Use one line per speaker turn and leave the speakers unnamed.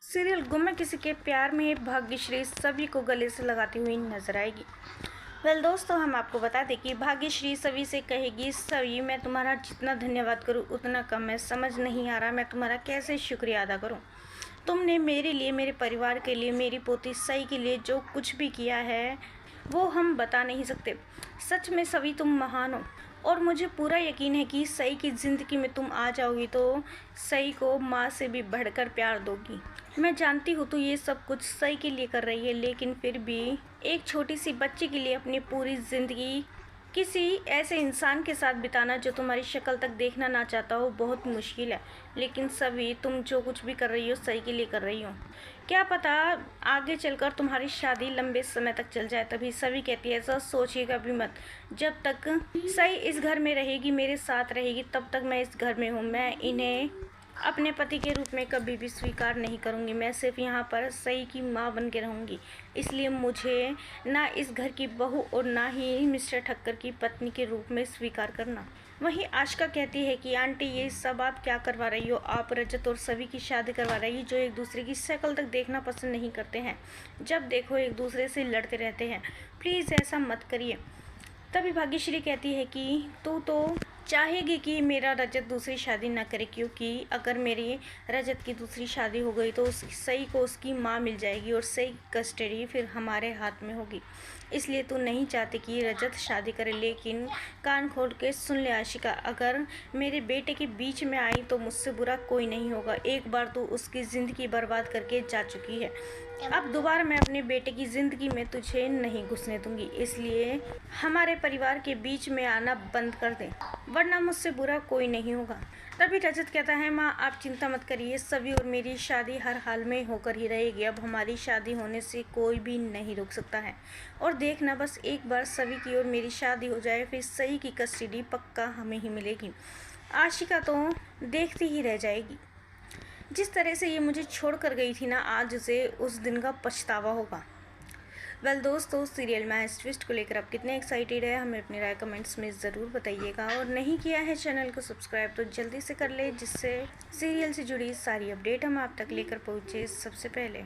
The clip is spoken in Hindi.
सीरियल गुम है किसी के प्यार में भाग्यश्री सभी को गले से लगाती हुई नजर आएगी। दोस्तों, हम आपको बता दें कि भाग्यश्री सभी से कहेगी, सभी मैं तुम्हारा जितना धन्यवाद करूं उतना कम है। समझ नहीं आ रहा मैं तुम्हारा कैसे शुक्रिया अदा करूं। तुमने मेरे लिए, मेरे परिवार के लिए, मेरी पोती सई के लिए जो कुछ भी किया है वो हम बता नहीं सकते। सच में सभी तुम महान हो और मुझे पूरा यकीन है कि सई की ज़िंदगी में तुम आ जाओगी तो सई को माँ से भी बढ़कर प्यार दोगी। मैं जानती हूँ तो ये सब कुछ सई के लिए कर रही है, लेकिन फिर भी एक छोटी सी बच्ची के लिए अपनी पूरी ज़िंदगी किसी ऐसे इंसान के साथ बिताना जो तुम्हारी शक्ल तक देखना ना चाहता हो बहुत मुश्किल है। लेकिन सभी तुम जो कुछ भी कर रही हो सही के लिए कर रही हो। क्या पता आगे चलकर तुम्हारी शादी लंबे समय तक चल जाए। तभी सभी कहती है ऐसा सोचिएगा भी मत। जब तक सही इस घर में रहेगी, मेरे साथ रहेगी, तब तक मैं इस घर में हूँ। मैं इन्हें अपने पति के रूप में कभी भी स्वीकार नहीं करूँगी। मैं सिर्फ यहाँ पर सई की माँ बन के रहूँगी। इसलिए मुझे ना इस घर की बहू और ना ही मिस्टर ठक्कर की पत्नी के रूप में स्वीकार करना। वहीं आशिका कहती है कि आंटी ये सब आप क्या करवा रही हो। आप रजत और सभी की शादी करवा रही हो जो एक दूसरे की शक्ल तक देखना पसंद नहीं करते हैं। जब देखो एक दूसरे से लड़ते रहते हैं। प्लीज़ ऐसा मत करिए। तभी भाग्यश्री कहती है कि तू तो चाहेगी कि मेरा रजत दूसरी शादी ना करे, क्योंकि अगर मेरी रजत की दूसरी शादी हो गई तो उस सई को उसकी माँ मिल जाएगी और सई कस्टडी फिर हमारे हाथ में होगी। इसलिए तू नहीं चाहती कि रजत शादी करे। लेकिन कान खोल के सुन ले आशिका, अगर मेरे बेटे के बीच में आई तो मुझसे बुरा कोई नहीं होगा। एक बार तू उसकी ज़िंदगी बर्बाद करके जा चुकी है। अब दोबारा मैं अपने बेटे की ज़िंदगी में तुझे नहीं घुसने दूंगी। इसलिए हमारे परिवार के बीच में आना बंद कर दे, वरना मुझसे बुरा कोई नहीं होगा। तभी रजत कहता है माँ आप चिंता मत करिए, सभी और मेरी शादी हर हाल में होकर ही रहेगी। अब हमारी शादी होने से कोई भी नहीं रोक सकता है। और देखना बस एक बार सभी की और मेरी शादी हो जाए, फिर सही की कस्टडी पक्का हमें ही मिलेगी। आशिका तो देखती ही रह जाएगी। जिस तरह से ये मुझे छोड़ कर गई थी ना, आज उसे उस दिन का पछतावा होगा। दोस्तों, सीरियल में इस ट्विस्ट को लेकर आप कितने एक्साइटेड है हमें अपनी राय कमेंट्स में ज़रूर बताइएगा। और नहीं किया है चैनल को सब्सक्राइब तो जल्दी से कर ले, जिससे सीरियल से जुड़ी सारी अपडेट हम आप तक लेकर पहुँचे सबसे पहले।